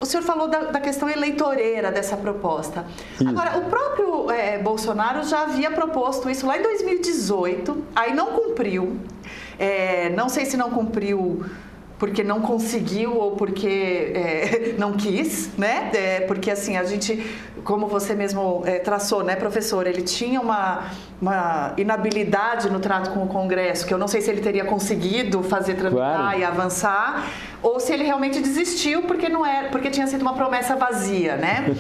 o senhor falou da questão eleitoreira dessa proposta. Isso. Agora, o próprio Bolsonaro já havia proposto isso lá em 2018, aí não cumpriu. Não sei se não cumpriu porque não conseguiu ou porque não quis, né? Porque assim, a gente, como você mesmo traçou, né, professor, ele tinha uma inabilidade no trato com o Congresso, que eu não sei se ele teria conseguido fazer tramitar, claro, e avançar, ou se ele realmente desistiu porque tinha sido uma promessa vazia, né?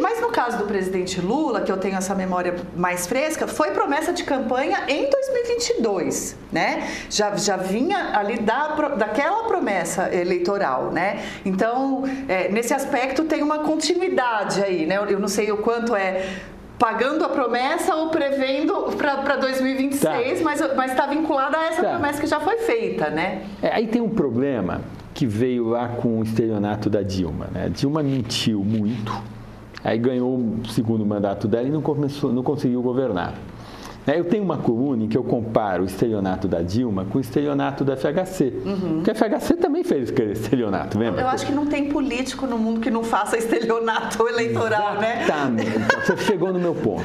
Mas no caso do presidente Lula, que eu tenho essa memória mais fresca, foi promessa de campanha em 2022, né? Já vinha ali daquela promessa eleitoral, né? Então, nesse aspecto tem uma continuidade aí, né? Eu não sei o quanto pagando a promessa ou prevendo para 2026, tá, mas está vinculada a essa promessa que já foi feita, né? Aí tem um problema que veio lá com o estelionato da Dilma, né? A Dilma mentiu muito, aí ganhou o segundo mandato dela e não conseguiu governar. Eu tenho uma coluna em que eu comparo o estelionato da Dilma com o estelionato da FHC. Uhum. Porque a FHC também fez estelionato, lembra? Eu acho que não tem político no mundo que não faça estelionato eleitoral, né? Exatamente. Então, você chegou no meu ponto.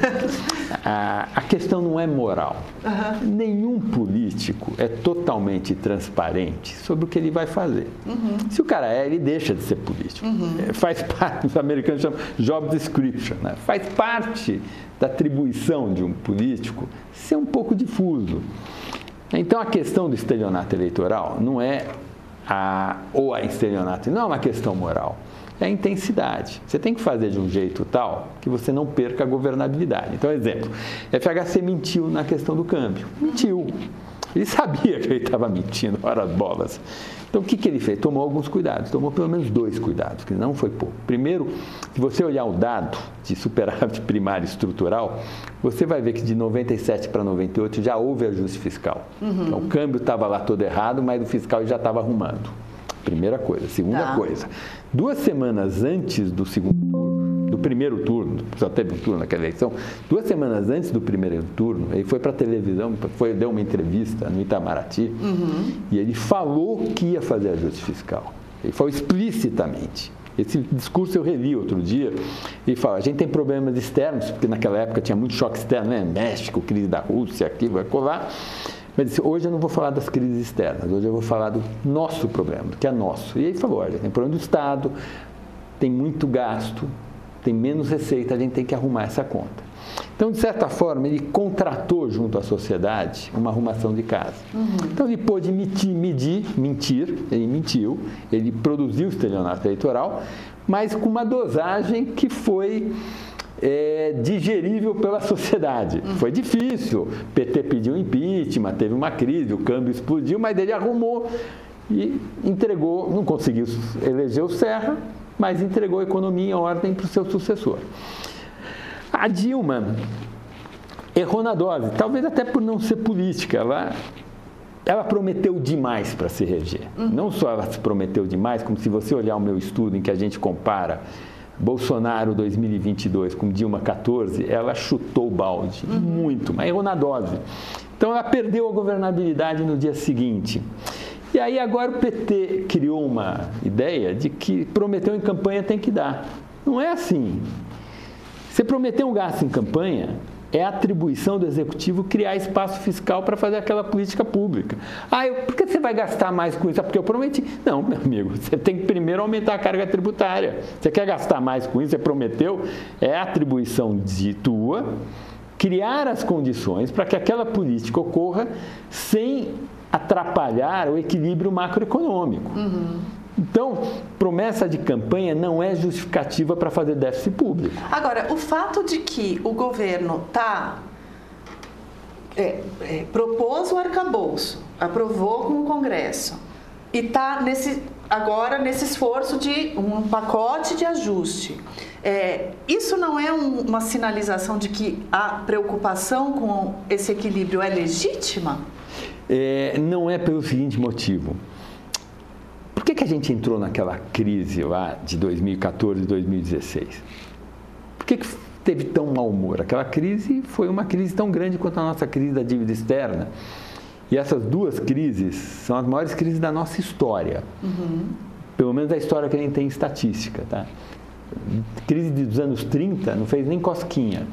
A questão não é moral. Uhum. Nenhum político é totalmente transparente sobre o que ele vai fazer. Uhum. Se o cara ele deixa de ser político. Uhum. Faz parte, os americanos chamam job description, né? Faz parte da atribuição de um político ser um pouco difuso. Então, a questão do estelionato eleitoral não é a estelionato, não é uma questão moral, é a intensidade. Você tem que fazer de um jeito tal que você não perca a governabilidade. Então, exemplo, FHC mentiu na questão do câmbio. Mentiu. Ele sabia que ele estava mentindo, ora bolas. Então, o que ele fez? Tomou alguns cuidados, tomou pelo menos 2 cuidados, que não foi pouco. Primeiro, se você olhar o dado de superávit primário estrutural, você vai ver que de 97 para 98 já houve ajuste fiscal. Uhum. Então, o câmbio estava lá todo errado, mas o fiscal já estava arrumando. Primeira coisa. Segunda coisa, 2 semanas antes do primeiro turno, só teve um turno naquela eleição, 2 semanas antes do primeiro turno, ele foi para a televisão, deu uma entrevista no Itamaraty, uhum, e ele falou que ia fazer ajuste fiscal. Ele falou explicitamente. Esse discurso eu revi outro dia. Ele fala, a gente tem problemas externos, porque naquela época tinha muito choque externo, né? México, crise da Rússia, aqui, vai colar. Mas disse, hoje eu não vou falar das crises externas, hoje eu vou falar do nosso problema, que é nosso. E ele falou, olha, tem problema do Estado, tem muito gasto, tem menos receita, a gente tem que arrumar essa conta. Então, de certa forma, ele contratou junto à sociedade uma arrumação de casa. Uhum. Então, ele pôde mentir, ele mentiu, ele produziu o estelionato eleitoral, mas com uma dosagem que foi digerível pela sociedade. Uhum. Foi difícil, o PT pediu impeachment, teve uma crise, o câmbio explodiu, mas ele arrumou e entregou, não conseguiu eleger o Serra, mas entregou a economia em ordem para o seu sucessor. A Dilma errou na dose, talvez até por não ser política. Ela prometeu demais para se reger. Uhum. Não só ela se prometeu demais, como se você olhar o meu estudo em que a gente compara Bolsonaro 2022 com Dilma 14, ela chutou o balde, muito, mas errou na dose. Então ela perdeu a governabilidade no dia seguinte. E aí agora o PT criou uma ideia de que prometeu em campanha tem que dar. Não é assim. Você prometeu um gasto em campanha, é atribuição do executivo criar espaço fiscal para fazer aquela política pública. Por que você vai gastar mais com isso? Porque eu prometi. Não, meu amigo, você tem que primeiro aumentar a carga tributária. Você quer gastar mais com isso? Você prometeu, é atribuição tua, criar as condições para que aquela política ocorra sem atrapalhar o equilíbrio macroeconômico. Uhum. Então, promessa de campanha não é justificativa para fazer déficit público. Agora, o fato de que o governo propôs o arcabouço, aprovou com o Congresso e está agora nesse esforço de um pacote de ajuste, isso não é uma sinalização de que a preocupação com esse equilíbrio é legítima? Não é pelo seguinte motivo. Por que a gente entrou naquela crise lá de 2014 e 2016? Por que teve tão mau humor? Aquela crise foi uma crise tão grande quanto a nossa crise da dívida externa. E essas 2 crises são as maiores crises da nossa história. Uhum. Pelo menos a história que a gente tem em estatística, tá? A crise dos anos 30 não fez nem cosquinha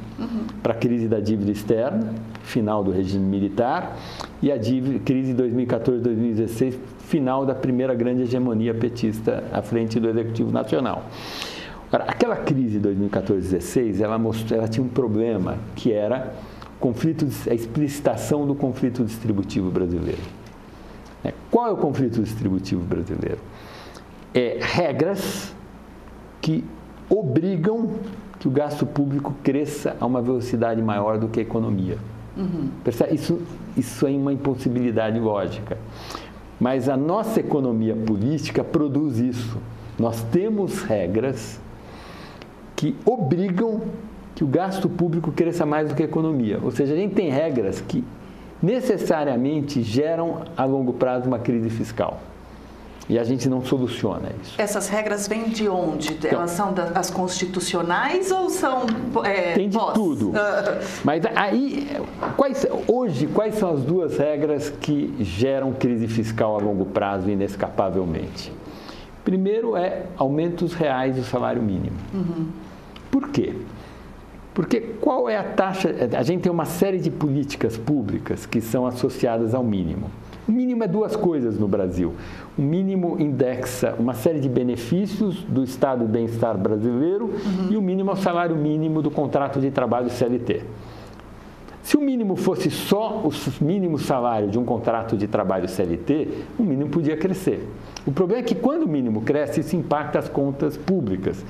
para a crise da dívida externa, final do regime militar, e a crise de 2014-2016, final da primeira grande hegemonia petista à frente do Executivo Nacional. Agora, aquela crise de 2014-2016, ela tinha um problema, que era a explicitação do conflito distributivo brasileiro. Qual é o conflito distributivo brasileiro? Regras que obrigam que o gasto público cresça a uma velocidade maior do que a economia. Isso é uma impossibilidade lógica. Mas a nossa economia política produz isso. Nós temos regras que obrigam que o gasto público cresça mais do que a economia. Ou seja, a gente tem regras que necessariamente geram a longo prazo uma crise fiscal. E a gente não soluciona isso. Essas regras vêm de onde? Então, elas são as constitucionais ou são tem de tudo. Mas aí, quais são as duas regras que geram crise fiscal a longo prazo inescapavelmente? Primeiro aumentos reais do salário mínimo. Por quê? Porque qual é a taxa? A gente tem uma série de políticas públicas que são associadas ao mínimo. O mínimo é duas coisas no Brasil. O mínimo indexa uma série de benefícios do estado de bem-estar brasileiro e o mínimo é o salário mínimo do contrato de trabalho CLT. Se o mínimo fosse só o mínimo salário de um contrato de trabalho CLT, o mínimo podia crescer. O problema é que quando o mínimo cresce, isso impacta as contas públicas,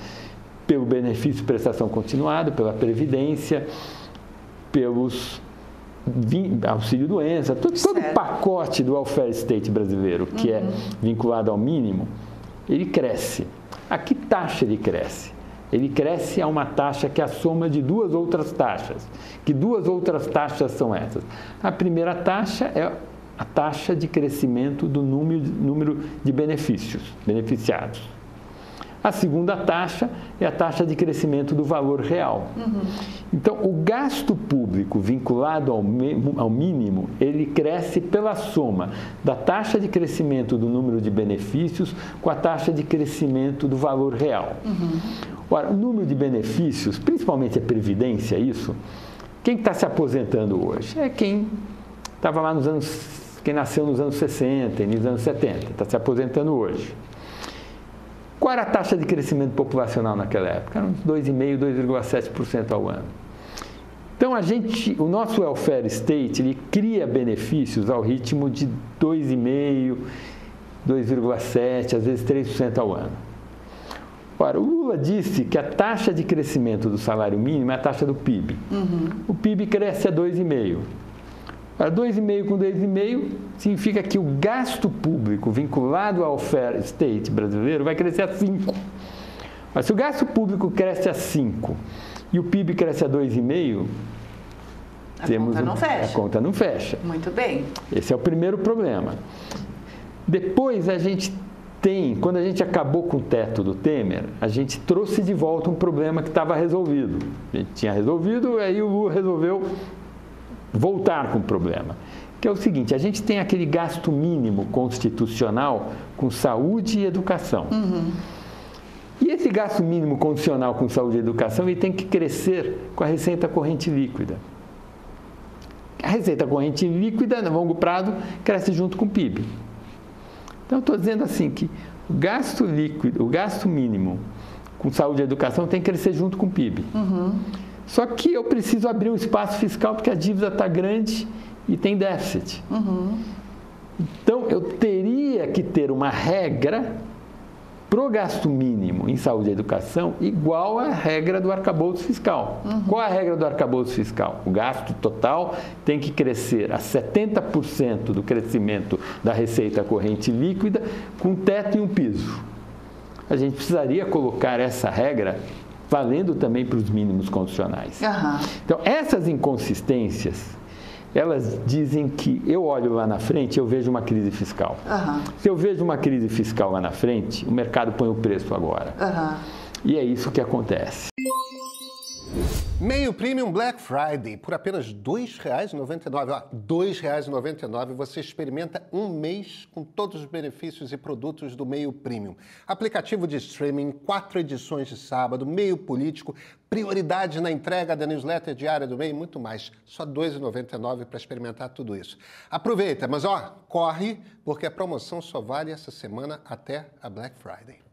pelo benefício de prestação continuada, pela previdência, pelos auxílio-doença, todo o pacote do welfare state brasileiro, que é vinculado ao mínimo, ele cresce. A que taxa ele cresce? Ele cresce a uma taxa que é a soma de duas outras taxas. Que duas outras taxas são essas? A primeira taxa é a taxa de crescimento do número de beneficiados. A segunda taxa é a taxa de crescimento do valor real. Então, o gasto público vinculado ao mínimo, ele cresce pela soma da taxa de crescimento do número de benefícios com a taxa de crescimento do valor real. Ora, o número de benefícios, principalmente a previdência, quem está se aposentando hoje? É quem estava lá quem nasceu nos anos 60 e nos anos 70, está se aposentando hoje. Qual era a taxa de crescimento populacional naquela época? Era uns 2,5%, 2,7% ao ano. Então, o nosso welfare state, ele cria benefícios ao ritmo de 2,5%, 2,7%, às vezes 3% ao ano. Ora, o Lula disse que a taxa de crescimento do salário mínimo é a taxa do PIB. O PIB cresce a 2,5%. Para 2,5 com 2,5 significa que o gasto público vinculado ao welfare state brasileiro vai crescer a 5. Mas se o gasto público cresce a 5 e o PIB cresce a 2,5, a conta não fecha. Muito bem. Esse é o primeiro problema. Depois quando a gente acabou com o teto do Temer, a gente trouxe de volta um problema que estava resolvido. A gente tinha resolvido, aí o Lula resolveu voltar com o problema, que é o seguinte: a gente tem aquele gasto mínimo constitucional com saúde e educação. E esse gasto mínimo constitucional com saúde e educação, ele tem que crescer com a receita corrente líquida. A receita corrente líquida, no longo prazo, cresce junto com o PIB. Então, eu estou dizendo assim que o gasto líquido, o gasto mínimo com saúde e educação tem que crescer junto com o PIB. Só que eu preciso abrir um espaço fiscal porque a dívida está grande e tem déficit. Então, eu teria que ter uma regra para o gasto mínimo em saúde e educação igual à regra do arcabouço fiscal. Qual é a regra do arcabouço fiscal? O gasto total tem que crescer a 70% do crescimento da receita corrente líquida com um teto e um piso. A gente precisaria colocar essa regra valendo também para os mínimos constitucionais. Então, essas inconsistências, elas dizem que eu olho lá na frente e eu vejo uma crise fiscal. Se eu vejo uma crise fiscal lá na frente, o mercado põe o preço agora. E é isso que acontece. Meio Premium Black Friday, por apenas R$ 2,99. R$ 2,99 você experimenta um mês com todos os benefícios e produtos do Meio Premium. Aplicativo de streaming, 4 edições de sábado, meio político, prioridade na entrega da newsletter diária do Meio e muito mais. Só R$ 2,99 para experimentar tudo isso. Aproveita, mas corre, porque a promoção só vale essa semana até a Black Friday.